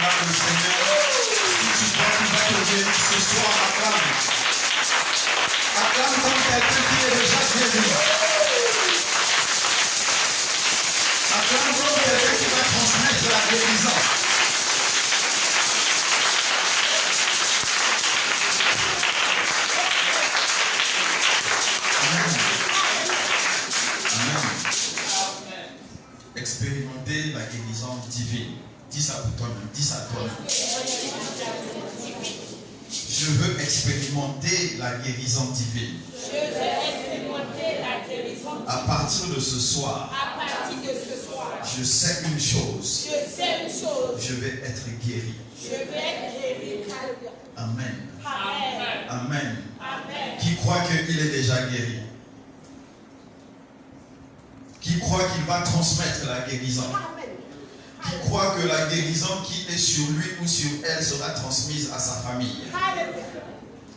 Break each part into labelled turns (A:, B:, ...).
A: acclame le Seigneur. Si tu crois qu'il va te guérir ce soir, acclame. Acclame comme quelqu'un qui est déjà guéri. Acclame comme quelqu'un qui va transmettre la guérison. Expérimenter la guérison divine. Dis ça pour toi-même. Dis ça à toi-même. Je veux expérimenter la guérison divine.
B: Je veux expérimenter la guérison divine.
A: À partir de ce soir.
B: À partir de ce soir.
A: Je sais une chose.
B: Je sais une chose.
A: Je vais être guéri.
B: Je vais être guéri.
A: Amen.
B: Amen.
A: Amen.
B: Amen.
A: Qui croit qu'il est déjà guéri? Qui croit qu'il va transmettre la guérison? Qui croit que la guérison qui est sur lui ou sur elle sera transmise à sa famille?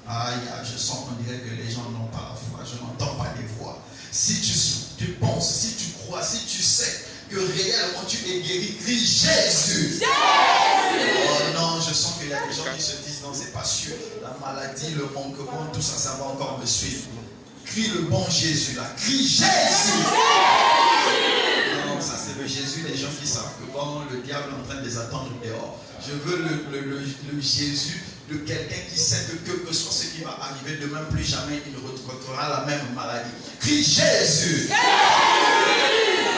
A: Aïe, je sens qu'on dirait que les gens n'ont pas la foi. Je n'entends pas les voix. Si tu penses, si tu crois, si tu sais que réellement tu es guéri, crie Jésus. Jésus. Oh non, je sens qu'il y a des gens qui se disent non, c'est pas sûr. La maladie, le manquement, tout ça, ça va encore me suivre. Crie le bon Jésus là. Crie Jésus. Non, ça c'est le Jésus, les gens qui savent que bon, le diable est en train de les attendre dehors. Je veux le Jésus de quelqu'un qui sait que quel que soit ce qui va arriver demain, plus jamais il ne retrouvera la même maladie. Crie Jésus.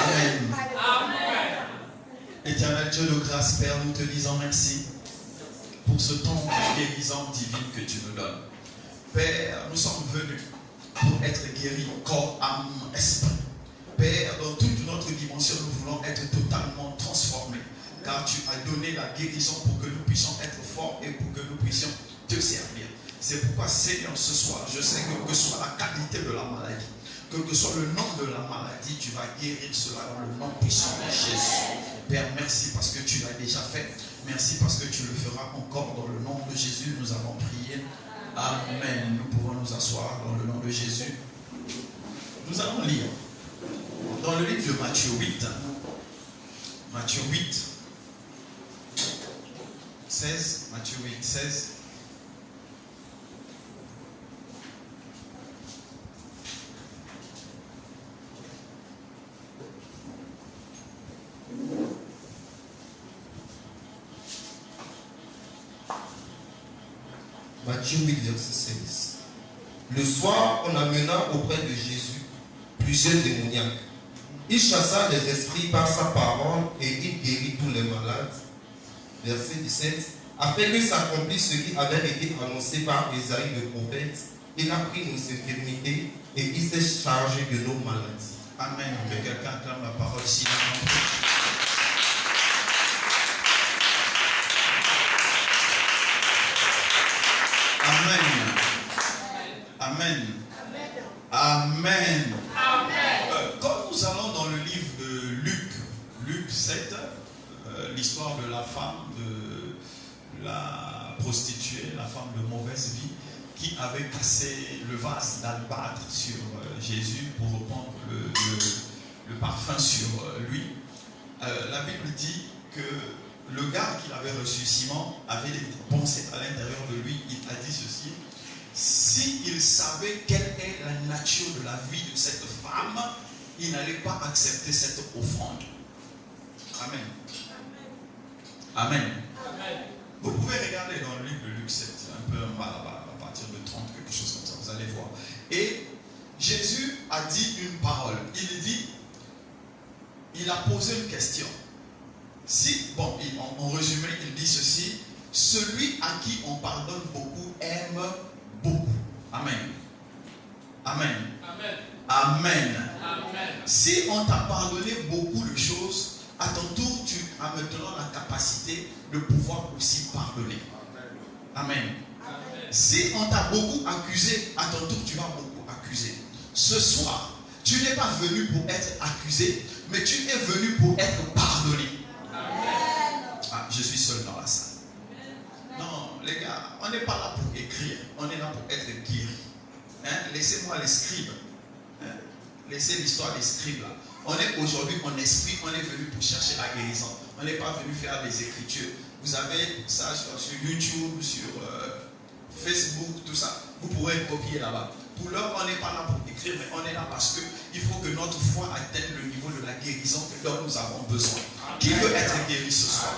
A: Amen. Amen. Éternel Dieu de grâce, Père, nous te disons merci pour ce temps de guérison divine que tu nous donnes. Père, nous sommes venus pour être guéris, corps, âme, esprit. Père, dans toute notre dimension, nous voulons être totalement transformés. Car tu as donné la guérison pour que nous puissions être forts et pour que nous puissions te servir. C'est pourquoi, Seigneur, ce soir, je sais que soit la qualité de la maladie, que soit le nom de la maladie, tu vas guérir cela dans le nom puissant de Jésus. Père, merci parce que tu l'as déjà fait. Merci parce que tu le feras encore dans le nom de Jésus. Nous avons prié. Amen. Nous pouvons nous asseoir dans le nom de Jésus. Nous allons lire dans le livre de Matthieu 8. Matthieu 8. 16. Matthieu 8, 16.
C: Matthieu 8, verset 16. Le soir, on amena auprès de Jésus plusieurs démoniaques. Il chassa les esprits par sa parole et il guérit tous les malades. Verset 17. Afin que s'accomplisse ce qui avait été annoncé par Ésaïe le prophète, il a pris nos infirmités et il s'est chargé de nos maladies.
A: Amen. Que quelqu'un acclame la parole ici. Amen. Amen. Amen. Amen. Quand nous allons dans le livre de Luc 7, l'histoire de la femme, de la prostituée, la femme de mauvaise vie, qui avait cassé le vase d'albâtre sur Jésus pour reprendre le parfum sur lui. La Bible dit que le gars qui l'avait reçu, Simon, avait des pensées à l'intérieur de lui. Il a dit ceci: s'il savait quelle est la nature de la vie de cette femme, il n'allait pas accepter cette offrande. Amen. Amen. Amen. Vous pouvez regarder dans le livre de Luc 7, un peu en bas là-bas, à partir de 30, quelque chose comme ça, vous allez voir. Et Jésus a dit une parole. Il a posé une question. Si, bon, en résumé, il dit ceci: celui à qui on pardonne beaucoup aime beaucoup. Amen. Amen. Amen. Amen. Amen. Si on t'a pardonné beaucoup de choses, à ton tour, tu as maintenant la capacité de pouvoir aussi pardonner. Amen. Amen. Si on t'a beaucoup accusé, à ton tour, tu vas beaucoup accuser. Ce soir, tu n'es pas venu pour être accusé, mais tu es venu pour être pardonné. Ah, je suis seul dans la salle. Non, les gars, on n'est pas là pour écrire, on est là pour être guéri. Hein? Laissez-moi les scribes. Laissez l'histoire des scribes là. On est aujourd'hui en esprit, on est venu pour chercher la guérison. On n'est pas venu faire des écritures. Vous avez ça sur YouTube, sur Facebook, tout ça. Vous pourrez copier là-bas. Pour l'heure, on n'est pas là pour écrire, mais on est là parce qu'il faut que notre foi atteigne le niveau de la guérison dont nous avons besoin. Qui veut être guéri ce soir?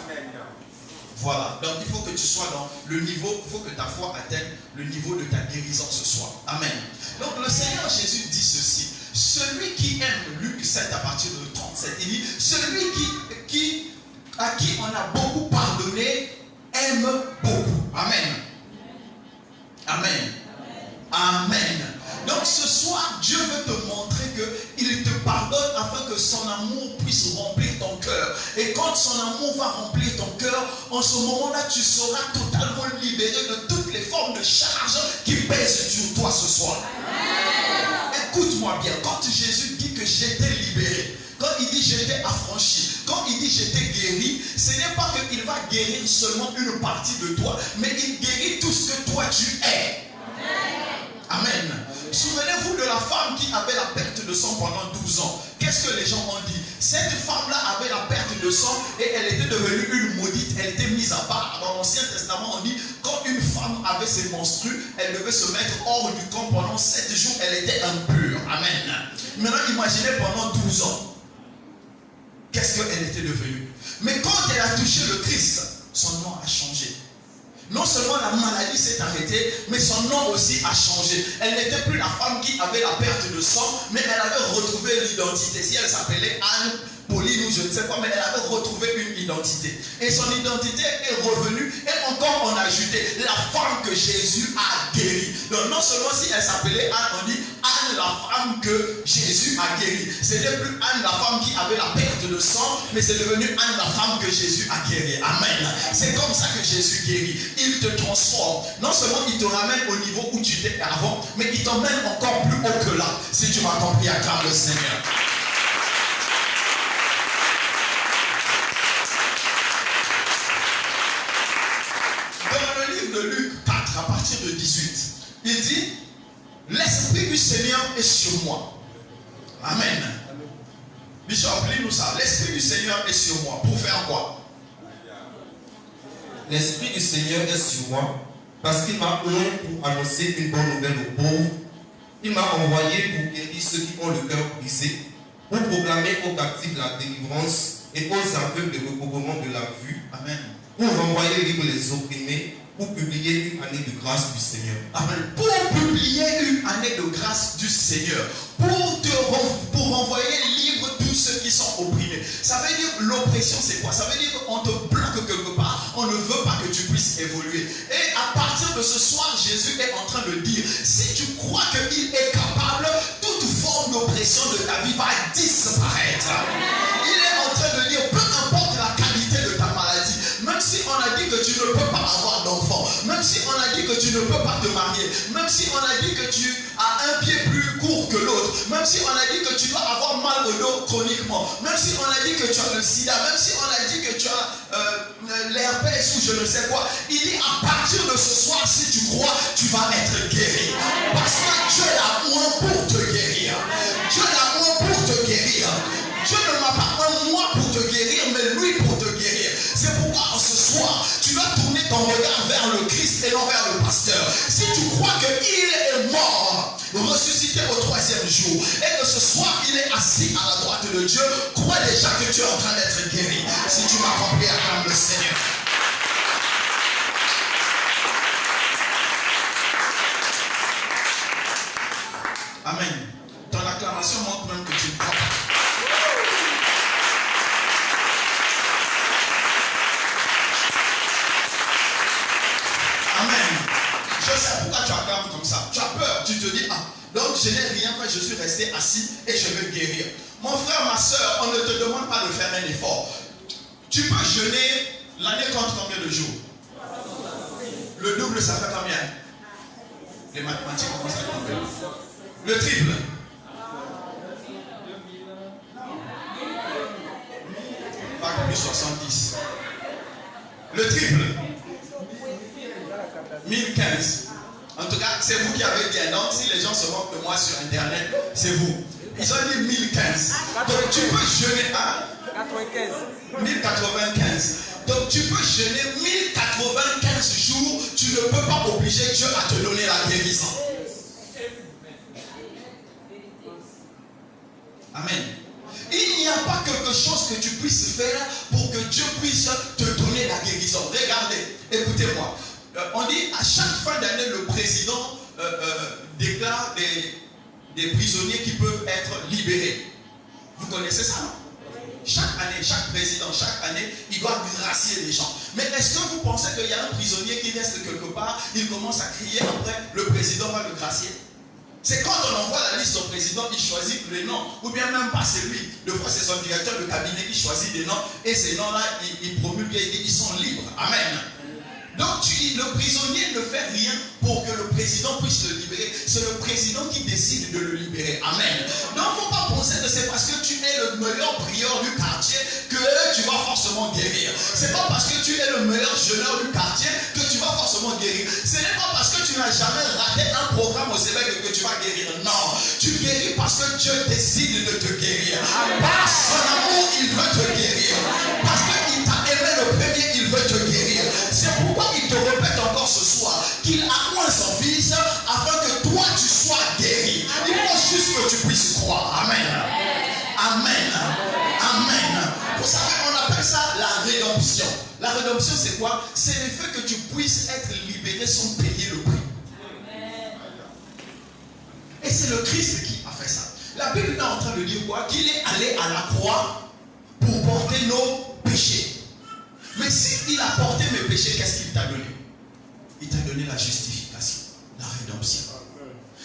A: Voilà. Donc il faut que tu sois dans le niveau, il faut que ta foi atteigne le niveau de ta guérison ce soir. Amen. Donc le Seigneur Jésus dit ceci. Celui qui aime, Luc 7 à partir de 37, il dit, celui à qui on a beaucoup pardonné aime beaucoup. Amen. Amen. Amen. Donc ce soir, Dieu veut te montrer qu'il te pardonne afin que son amour puisse remplir ton cœur. Et quand son amour va remplir ton cœur, en ce moment-là, tu seras totalement libéré de toutes les formes de charges qui pèsent sur toi ce soir. Écoute-moi bien, quand Jésus dit que j'étais libéré, quand il dit j'étais affranchi, quand il dit j'étais guéri, ce n'est pas qu'il va guérir seulement une partie de toi, mais il guérit tout ce que toi tu es. Amen. Souvenez-vous de la femme qui avait la perte de sang pendant 12 ans. Qu'est-ce que les gens ont dit? Cette femme-là avait la perte de sang et elle était devenue une maudite. Elle était mise à part. Dans l'Ancien Testament, on dit quand une femme avait ses menstrues, elle devait se mettre hors du camp pendant 7 jours. Elle était impure. Amen. Maintenant, imaginez pendant 12 ans. Qu'est-ce qu'elle était devenue? Mais quand elle a touché le Christ, son nom a changé. Non seulement la maladie s'est arrêtée, mais son nom aussi a changé. Elle n'était plus la femme qui avait la perte de sang, mais elle avait retrouvé l'identité. Si elle s'appelait Anne, Pauline ou je ne sais quoi, mais elle avait retrouvé une identité. Et son identité est revenue, et encore on a ajouté la femme que Jésus a guérie. Donc non seulement si elle s'appelait Anne, on dit Anne la femme que Jésus a guérie. Ce n'est plus Anne la femme qui avait la perte de sang, mais c'est devenu Anne la femme que Jésus a guérie. Amen. C'est comme ça que Jésus guérit. Il te transforme. Non seulement il te ramène au niveau où tu étais avant, mais il t'emmène encore plus haut que là. Si tu m'as compris, acclame le Seigneur. De Luc 4 à partir de 18, il dit l'Esprit du Seigneur est sur moi. Amen. Bishop, lis-nous ça. L'Esprit du Seigneur est sur moi. Pour faire quoi?
C: L'Esprit du Seigneur est sur moi parce qu'il m'a oint pour annoncer une bonne nouvelle aux pauvres. Il m'a envoyé pour guérir ceux qui ont le cœur brisé, pour proclamer aux captifs la délivrance et aux aveugles le recouvrement de la vue.
A: Amen.
C: Pour renvoyer libre les opprimés, pour publier une année de grâce du Seigneur.
A: Amen. Pour publier une année de grâce du Seigneur. Pour renvoyer libre tous ceux qui sont opprimés. Ça veut dire l'oppression, c'est quoi? Ça veut dire qu'on te bloque quelque part. On ne veut pas que tu puisses évoluer. Et à partir de ce soir, Jésus est en train de dire, si tu crois qu'il est capable, toute forme d'oppression de ta vie va disparaître. Il est en train de dire, peu importe la qualité de ta maladie, même si on a dit que tu ne peux pas avoir d'enfant, même si on a dit que tu ne peux pas te marier, même si on a dit que tu as un pied plus court que l'autre, même si on a dit que tu dois avoir mal au dos chroniquement, même si on a dit que tu as le sida, même si on a dit que tu as l'herpès ou je ne sais quoi, il dit à partir de ce soir, si tu crois, tu vas être guéri. Parce que Dieu l'a oint pour te guérir. Dieu l'a oint pour te guérir. Dieu ne m'a pas oint moi pour te guérir, mais lui pour te guérir. C'est pourquoi ce soir, tu dois tourner ton regard vers le Christ et non vers le pasteur. Si tu crois qu'il est mort, ressuscité au 3e jour, et que ce soir il est assis à la droite de Dieu, crois déjà que tu es en train d'être guéri. Si tu m'as compris, acclame le Seigneur. Amen. Ton acclamation montre même que tu crois. Amen. Je sais pourquoi tu acclames comme ça. Tu as peur. Tu te dis, ah, donc je n'ai rien fait, je suis resté assis et je vais guérir. Mon frère, ma soeur, on ne te demande pas de faire un effort. Tu peux jeûner, l'année compte combien de jours? Le double, ça fait combien? Les mathématiques, comment ça compte? Le triple. Pas plus 70. Le triple. 1015. En tout cas, c'est vous qui avez dit. Donc, si les gens se moquent de moi sur Internet, c'est vous. Ils ont dit 1015. Donc, tu peux jeûner. Hein? 1095. Donc tu peux jeûner 1095 jours, tu ne peux pas obliger Dieu à te donner la guérison. Amen. Il n'y a pas quelque chose que tu puisses faire pour que Dieu puisse te donner la guérison. Regardez, écoutez-moi. On dit à chaque fin d'année, le président déclare des prisonniers qui peuvent être libérés. Vous connaissez ça, non? Chaque année, chaque président, chaque année, il doit gracier les gens. Mais est-ce que vous pensez qu'il y a un prisonnier qui reste quelque part, il commence à crier après, le président va le gracier? C'est quand on envoie la liste au président, il choisit les noms, ou bien même pas c'est lui. Des fois c'est son directeur de cabinet qui choisit des noms, et ces noms-là, il promulgue et ils sont libres. Amen. Donc le prisonnier ne fait rien pour que le président puisse le libérer. C'est le président qui décide de le libérer. Amen. Donc il ne faut pas penser que c'est parce que tu es le meilleur prieur du quartier que tu vas forcément guérir. C'est pas parce que tu es le meilleur jeûneur du quartier que tu vas forcément guérir. Ce n'est pas parce que tu n'as jamais raté un programme au Québec que tu vas guérir. Non. Tu guéris parce que Dieu décide de te guérir. Par son amour, il veut te guérir. Parce qu'il t'a aimé le premier, il veut te guérir. C'est pourquoi il te répète encore ce soir qu'il a oint son fils afin que toi tu sois guéri. Il faut juste que tu puisses croire. Amen. Amen. Amen. Vous savez, on appelle ça la rédemption. La rédemption, c'est quoi? C'est le fait que tu puisses être libéré sans payer le prix. Et c'est le Christ qui a fait ça. La Bible est en train de dire quoi? Qu'il est allé à la croix pour porter nos péchés. Mais s'il a porté mes péchés, qu'est-ce qu'il t'a donné? Il t'a donné la justification, la rédemption.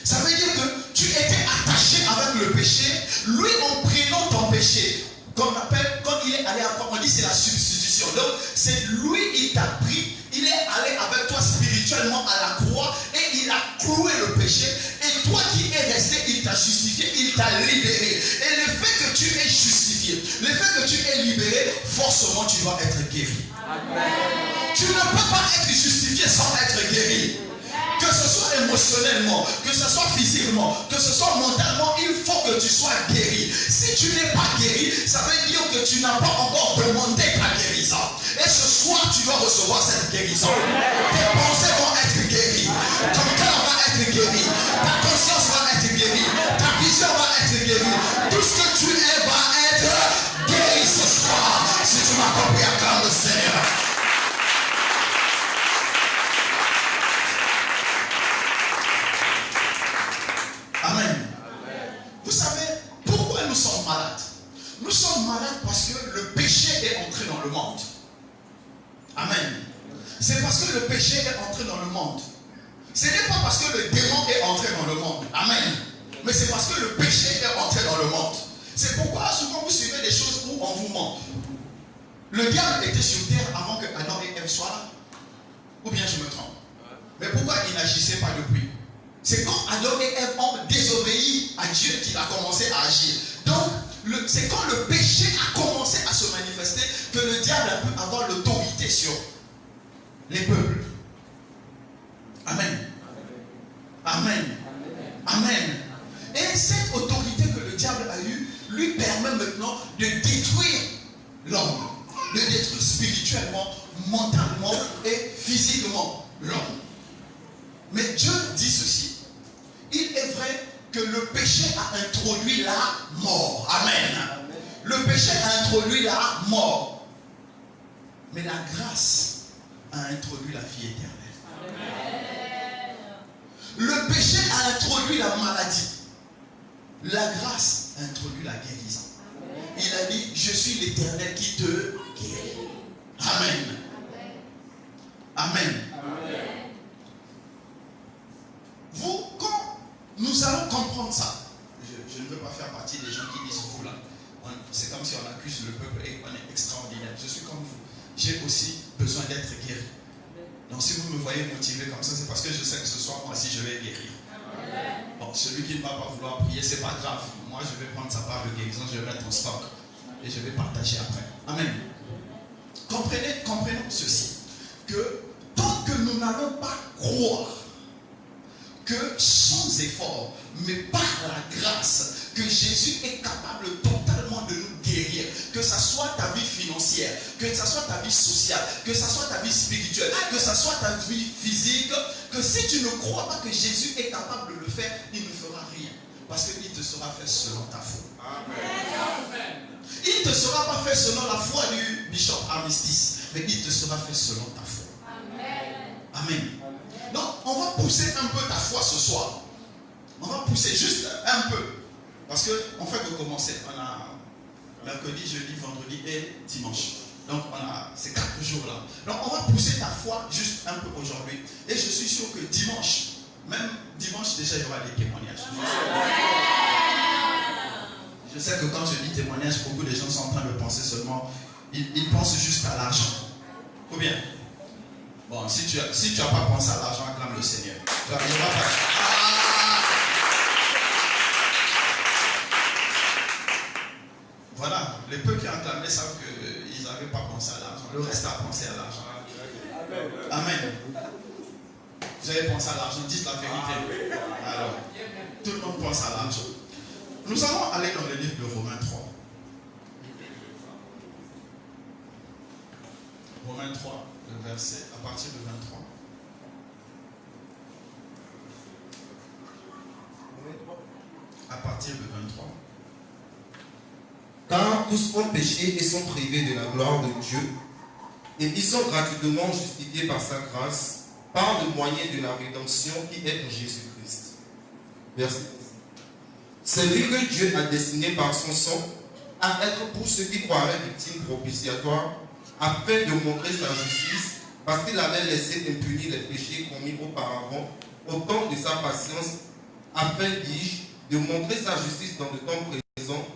A: Ça veut dire que tu étais attaché avec le péché, lui en prenant ton péché, qu'on appelle, quand il est allé à la croix, on dit c'est la substitution. Donc c'est lui, il t'a pris, il est allé avec toi spirituellement à la croix et il a cloué le péché. Et toi qui es resté, il t'a justifié, il t'a libéré. Et le fait que tu es justifié, le fait que tu es libéré, forcément tu dois être guéri. Amen. Tu ne peux pas être justifié sans être guéri. Que ce soit émotionnellement, que ce soit physiquement, que ce soit mentalement, il faut que tu sois guéri. Si tu n'es pas guéri, ça veut dire que tu n'as pas encore demandé ta guérison. Et ce soir, tu dois recevoir cette guérison. Tes pensées vont être guéries. Ton cœur va être guéri. Ta conscience va être guérie. Ta vision va être guérie. Tout ce que tu es va être guéri ce soir. Si tu m'as compris, acclame le Seigneur. Amen. Vous savez pourquoi nous sommes malades? Nous sommes malades parce que le péché est entré dans le monde. Amen. C'est parce que le péché est entré dans le monde. Ce n'est pas parce que le démon est entré dans le monde. Amen. Mais c'est parce que le péché est entré dans le monde. C'est pourquoi souvent vous suivez des choses où on vous ment. Le diable était sur terre avant que Adam et Ève soient là. Ou bien je me trompe? Mais pourquoi il n'agissait pas depuis? C'est quand Adam et Ève ont désobéi à Dieu qu'il a commencé à agir. Donc, c'est quand le péché a commencé à se manifester que le diable a pu avoir l'autorité sur les peuples. Amen. Amen. Amen. Et cette autorité que le diable a eue lui permet maintenant de détruire l'homme. De détruire spirituellement, mentalement et physiquement l'homme. Mais Dieu dit ceci. Il est vrai que le péché a introduit la mort. Amen. Le péché a introduit la mort. Mais la grâce a introduit la vie éternelle. Amen. Le péché a introduit la maladie. La grâce a introduit la guérison. Amen. Il a dit, je suis l'Éternel qui te guérit. Amen. Amen. Amen. Vous, quand nous allons comprendre ça, je ne veux pas faire partie des gens qui disent vous là. C'est comme si on accuse le peuple et on est extraordinaire. Je suis comme vous. J'ai aussi besoin d'être guéri. Donc si vous me voyez motivé comme ça, c'est parce que je sais que ce soir, moi aussi, je vais guérir. Bon, celui qui ne va pas vouloir prier, c'est pas grave. Moi, je vais prendre sa part de guérison, je vais mettre en stock. Et je vais partager après. Amen. Comprenons ceci. Que tant que nous n'allons pas croire que sans effort, mais par la grâce, que Jésus est capable totalement de nous guérir, que ça soit ta vie financière, que ça soit ta vie sociale, que ça soit ta vie spirituelle, que ça soit ta vie physique, que si tu ne crois pas que Jésus est capable de le faire, il ne fera rien. Parce qu'il te sera fait selon ta foi. Amen. Il ne te sera pas fait selon la foi du bishop Armistice, mais il te sera fait selon ta foi. Amen. Amen. Donc, on va pousser un peu ta foi ce soir. On va pousser juste un peu. Parce qu'on fait que commencer. On a mercredi, jeudi, vendredi et dimanche. Donc, ces 4 jours-là. Donc, on va pousser ta foi juste un peu aujourd'hui. Et je suis sûr que dimanche, même dimanche, déjà, il y aura des témoignages. Je sais que quand je dis témoignage, beaucoup de gens sont en train de penser seulement, ils pensent juste à l'argent. Ou bien? Bon, si tu n'as pas pensé à l'argent, acclame le Seigneur. Voilà, les peu qui ont acclamé savent qu'ils n'avaient pas pensé à l'argent. Le reste a pensé à l'argent. Amen. Vous avez pensé à l'argent, dites la vérité. Alors, tout le monde pense à l'argent. Nous allons aller dans le livre de Romains 3. Romains 3, le verset, à partir de 23. À partir de 23.
C: Car tous ont péché et sont privés de la gloire de Dieu, et ils sont gratuitement justifiés par sa grâce, par le moyen de la rédemption qui est en Jésus-Christ. Verset 10. C'est lui que Dieu a destiné par son sang à être pour ceux qui croiraient victime propitiatoire, afin de montrer sa justice, parce qu'il avait laissé impunis les péchés commis auparavant, au temps de sa patience, afin, dis-je, de montrer sa justice dans le temps présent,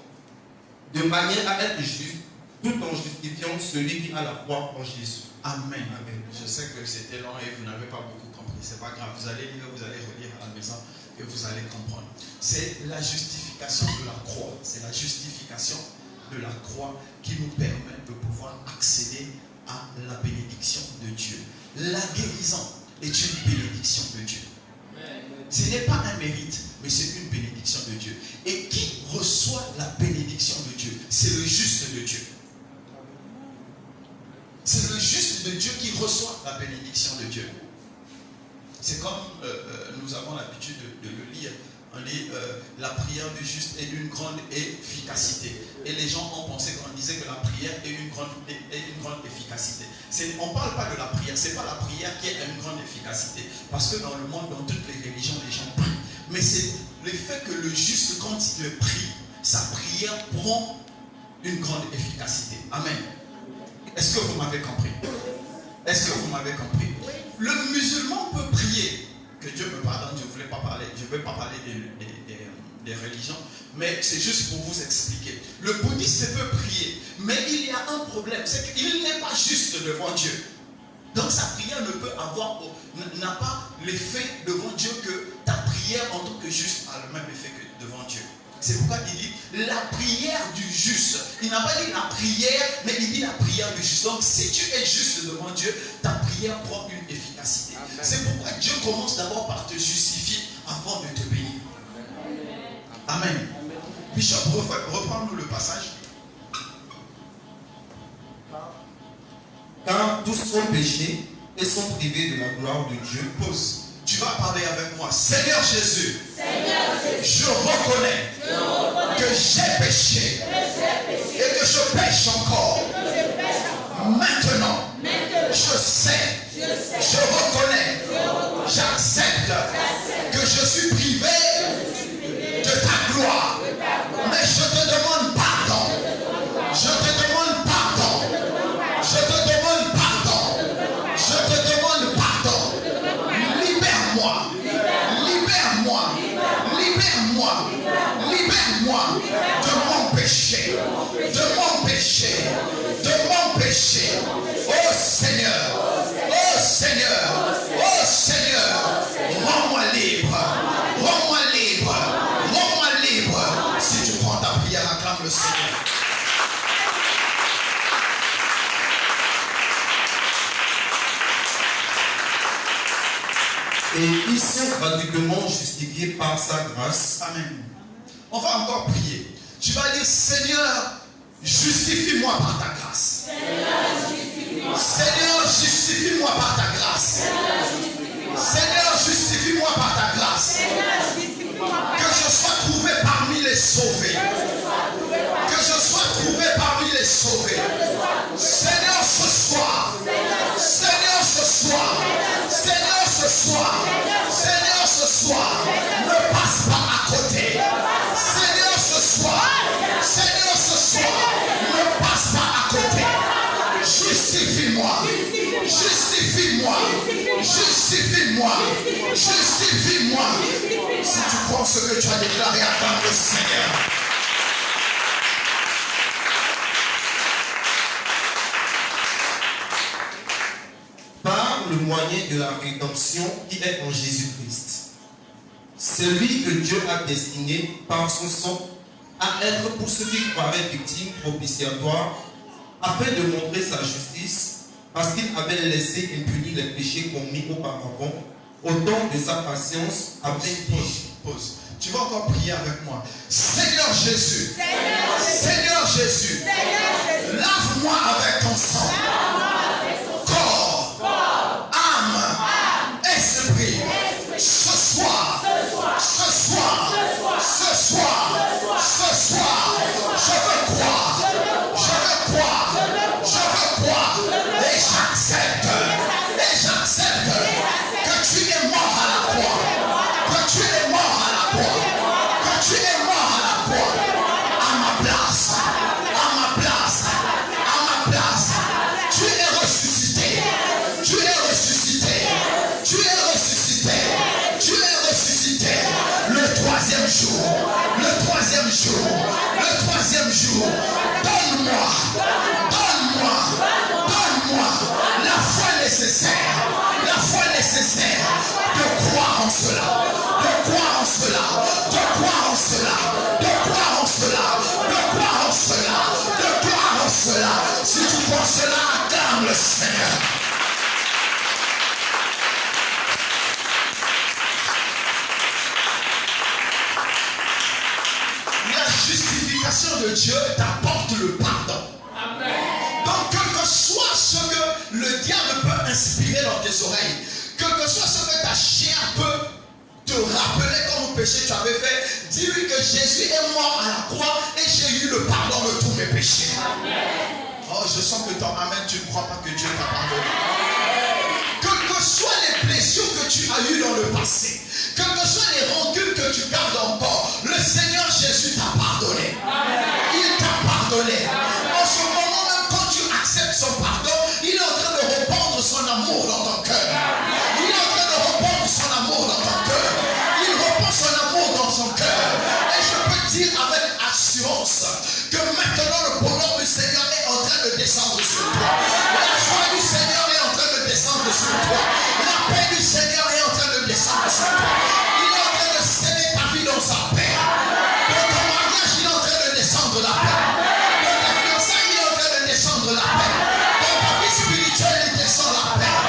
C: de manière à être juste, tout en justifiant celui qui a la foi en Jésus.
A: Amen. Amen. Je sais que c'était long et vous n'avez pas beaucoup compris. C'est pas grave. Vous allez lire, vous allez relire à la maison et vous allez comprendre. C'est la justification de la croix. C'est la justification de la croix qui nous permet de pouvoir accéder à la bénédiction de Dieu. La guérison est une bénédiction de Dieu. Ce n'est pas un mérite, mais c'est une bénédiction de Dieu. Et qui reçoit la bénédiction de Dieu? C'est le juste de Dieu. C'est le juste de Dieu qui reçoit la bénédiction de Dieu. C'est comme nous avons l'habitude de le lire. On dit la prière du juste est d'une grande efficacité. Et les gens ont pensé qu'on disait que la prière est une grande efficacité. On ne parle pas de la prière, ce n'est pas la prière qui a une grande efficacité. Parce que dans le monde, dans toutes les religions, les gens prient. Mais c'est le fait que le juste, quand il prie, sa prière prend une grande efficacité. Amen. Est-ce que vous m'avez compris? Est-ce que vous m'avez compris? Le musulman peut prier. Que Dieu me pardonne, je ne vais pas parler des religions, mais c'est juste pour vous expliquer. Le bouddhiste peut prier, mais il y a un problème, c'est qu'il n'est pas juste devant Dieu. Donc sa prière n'a pas l'effet devant Dieu que ta prière en tant que juste a le même effet que devant Dieu. C'est pourquoi il dit la prière du juste. Il n'a pas dit la prière, mais il dit la prière du juste. Donc si tu es juste devant Dieu, ta prière prend une efficacité. C'est pourquoi Dieu commence d'abord par te justifier avant de te bénir. Amen. Bishop, reprends-nous le passage.
C: Car tous ont péché et sont privés de la gloire de Dieu.
A: Pause. Tu vas parler avec moi. Seigneur Jésus, je reconnais que j'ai péché et que je pêche encore. Maintenant, je sais, je reconnais, j'accepte que je suis privé de ta gloire. Mais je te demande pardon. Je te demande pardon. Je te demande pardon. Je te demande pardon. Libère-moi. Libère-moi. Libère-moi. Libère-moi de mon péché. De mon péché. De mon péché. Oh Seigneur. Oh Seigneur. Oh Seigneur. Rends-moi libre. Rends-moi libre. Rends-moi libre. Si tu prends ta prière, acclame le Seigneur.
C: Et ils sont gratuitement justifiés par sa grâce.
A: Amen. On va encore prier. Tu vas dire, Seigneur, justifie-moi par ta grâce. Seigneur, justifie-moi par ta grâce. Seigneur, justifie-moi par ta grâce. Que je sois trouvé parmi les sauvés. Que je sois trouvé parmi les sauvés. Seigneur, ce soir. Seigneur, ce soir. Seigneur, ce soir. Seigneur, ce soir. Ne passe pas à côté. Seigneur, ce soir. Seigneur, ce soir. Ne passe pas à côté. Justifie-moi. Justifie-moi. Justifie-moi. Justifie-moi. Si tu crois ce que tu as déclaré, acclame le Seigneur.
C: Par le moyen de la rédemption qui est en Jésus-Christ. Celui que Dieu a destiné par son sang à être pour ceux qui croiraient victimes propitiatoires, afin de montrer sa justice, parce qu'il avait laissé impunis les péchés commis auparavant, au temps de sa patience, avec
A: Pause. Tu vas encore prier avec moi. Seigneur Jésus. Seigneur Jésus. Lave-moi avec ton sang. Corps. Âme. Esprit. Ce soir. Ce soir. Ce soir. Ce soir. Je veux croire. Je veux croire. Je veux croire. Et j'accepte. Et j'accepte que tu es mort à la croix. Que tu es mort à la croix. Que tu es mort à la croix. À ma place. À ma place. À ma place. Tu es ressuscité. Tu es ressuscité. Tu es ressuscité. Tu es ressuscité. Le troisième jour. Le troisième jour. Le troisième jour. Donne-moi. Donne-moi. Donne-moi la foi nécessaire. La foi nécessaire de croire en cela. De croire en cela. De croire en cela. De croire en cela. De croire en cela. De croire en cela. Si tu crois cela, acclame le Seigneur. La justification de Dieu t'apporte le pardon. Donc, quel que soit ce que le diable peut inspirer dans tes oreilles, quel que soit ce que ta chair peut te rappeler comme péché tu avais fait, dis-lui que Jésus est mort à la croix et j'ai eu le pardon de tous mes péchés. Oh, je sens que ton amen, tu ne crois pas que Dieu t'a pardonné. Quelles que soient les blessures que tu as eues dans le passé, quelles que soient les rancunes que tu gardes encore, le Seigneur Jésus t'a pardonné. Il t'a pardonné. En ce moment même, quand tu acceptes son pardon, il est en train de répandre son amour dans ton cœur. Il est en train de répandre son amour dans ton cœur. Il répand son amour dans son cœur. Et je peux dire avec assurance que maintenant le bonheur du Seigneur est en train de descendre sur toi. La joie du Seigneur est en train de descendre sur toi. La paix du Seigneur est en train de descendre sur toi. Il est en train de sceller ta vie dans sa paix. Dans ton mariage, il est en train de descendre la paix. Dans ta fiançailles, il est en train de descendre la paix. Dans ta vie spirituelle, il descend la paix.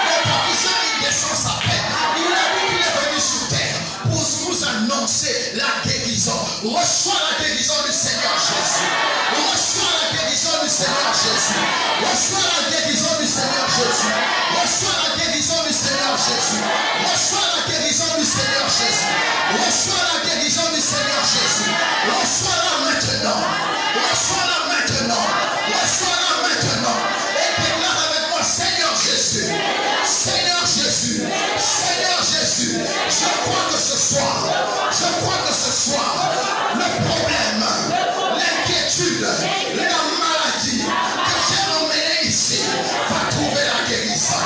A: Dans ta vision, il descend sa paix. Il a dit qu'il est venu sur terre pour nous annoncer la guérison. Reçois la guérison du Seigneur Jésus. Reçois la guérison du Seigneur Jésus. Reçois la guérison du Seigneur Jésus. Reçois la guérison du Seigneur Jésus. Reçois la guérison du Seigneur Jésus. Reçois la guérison du Seigneur Jésus. Reçois-la maintenant. Reçois-la maintenant. Reçois-la maintenant. Et déclare avec moi, Seigneur Jésus. Seigneur Jésus. Seigneur Jésus. Je crois que ce soir, le problème, l'inquiétude, la maladie que j'ai emmené ici va trouver la guérison.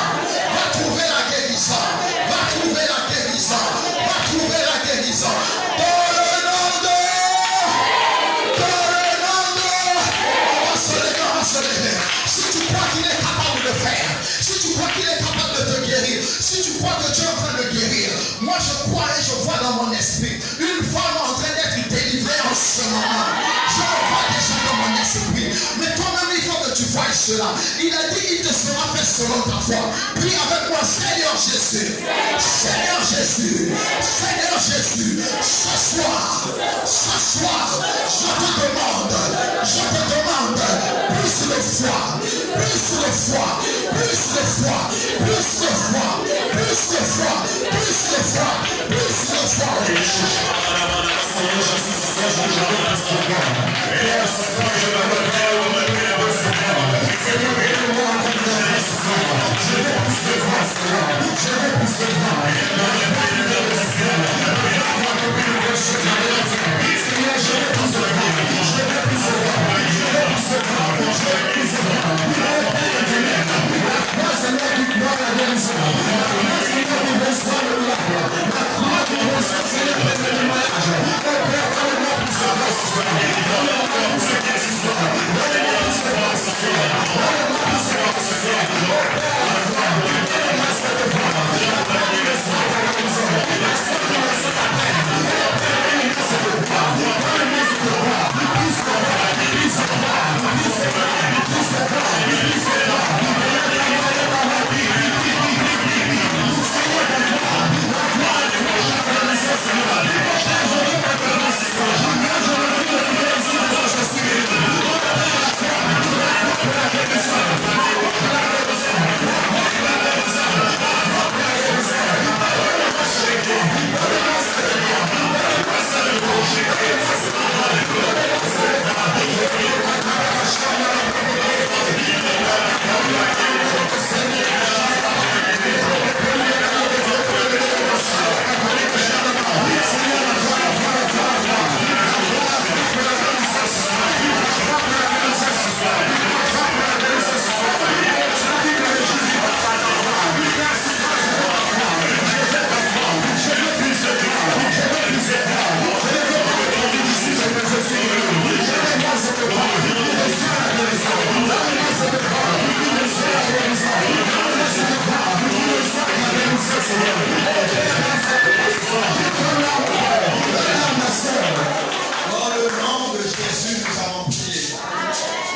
A: Va trouver la guérison. Va trouver la guérison. Va trouver la guérison. Dans le nom de... On va se lever. Si tu crois qu'il est capable de faire, si tu crois qu'il est capable de te guérir, si tu crois que Dieu est en train de guérir, moi je crois et je vois dans mon esprit une femme en train d'être délivrée en ce moment. Je le vois déjà dans mon esprit. Mais toi-même, il faut que tu vois cela. Il a dit, il te sera fait
D: selon ta foi. Prie avec moi, Seigneur Jésus. Seigneur Jésus. Seigneur Jésus. Ce soir, je te demande plus de foi, plus de foi, plus de foi, plus de foi, plus de foi, plus de foi, plus de foi.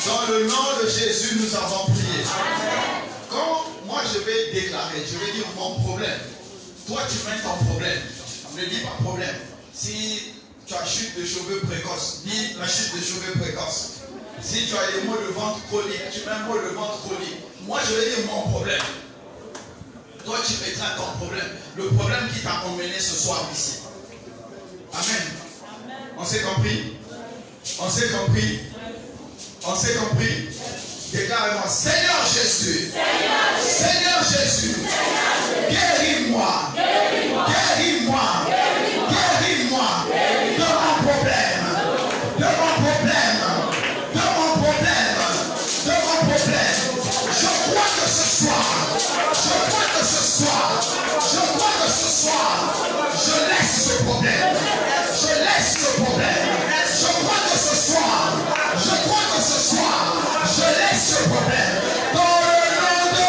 A: Dans le nom de Jésus, nous avons prié. Quand moi je vais déclarer, je vais dire mon problème. Toi tu mets ton problème. Ne dis pas problème. Si tu as chute de cheveux précoce, dis la chute de cheveux précoce. Si tu as des maux de ventre chronique, tu mets maux de ventre chronique. Moi je vais dire mon problème. Toi tu mettras ton problème. Le problème qui t'a emmené ce soir ici. Amen. On s'est compris? On s'est compris? On s'est compris? Déclare-moi, Seigneur Jésus, Seigneur Jésus, guéris-moi, guéris-moi, guéris-moi de mon problème, de mon problème, de mon problème, de mon problème. Je crois que ce soir, je crois que ce soir, je crois que ce soir, je laisse ce problème, je laisse le problème. Je crois que ce soir, je crois que ce soir, je laisse ce problème. Dans le nom de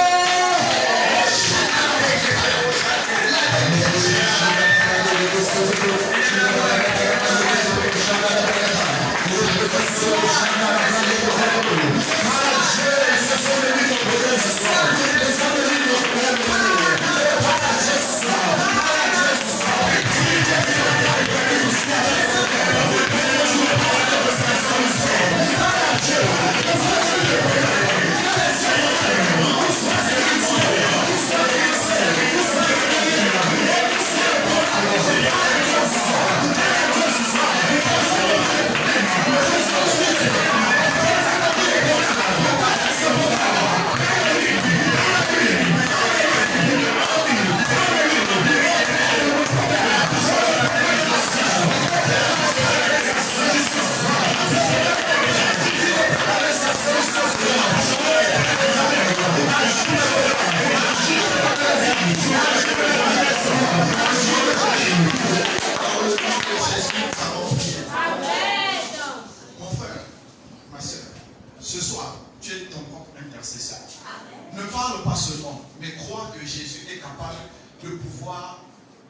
A: ne parle pas seulement, mais crois que Jésus est capable de pouvoir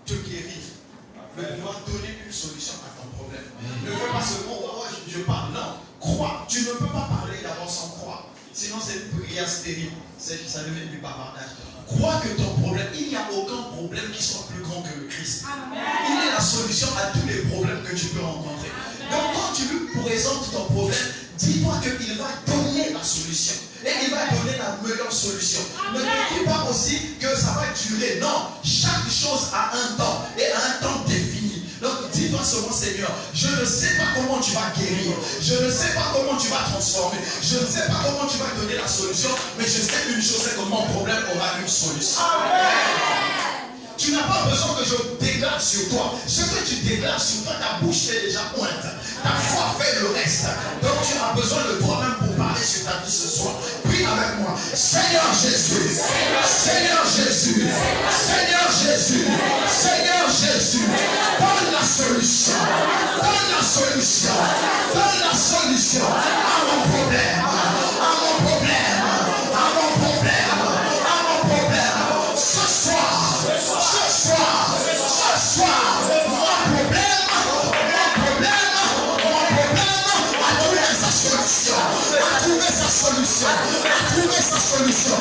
A: te guérir, de pouvoir donner une solution à ton problème. Ne fais pas seulement, oh, je parle, non. Crois, tu ne peux pas parler d'abord sans croire. Sinon, c'est une prière stérile. Ça devient du bavardage. Crois que ton problème, il n'y a aucun problème qui soit plus grand que le Christ. Il est la solution à tous les problèmes que tu peux rencontrer. Donc quand tu lui présentes ton problème, dis-toi qu'il va donner la solution. Et il va donner la meilleure solution. Ne te dis pas aussi que ça va durer. Non, chaque chose a un temps et a un temps défini. Donc dis-toi seulement, Seigneur, je ne sais pas comment tu vas guérir. Je ne sais pas comment tu vas transformer. Je ne sais pas comment tu vas donner la solution. Mais je sais une chose, c'est que mon problème aura une solution. Tu n'as pas besoin que je déclare sur toi. Ce que tu déclares sur toi, ta bouche est déjà pointe. Ta foi fait le reste. Donc tu as besoin de toi-même pour parler sur ta vie ce soir. Prie avec moi. Seigneur Jésus. Seigneur Jésus. Seigneur Jésus. Seigneur Jésus. Donne la solution. Donne la solution. Donne la solution à mon problème. À mon problème. À mon problème. À mon problème. Ce soir. Ce soir, mon problème a trouvé sa solution. A trouvé sa solution.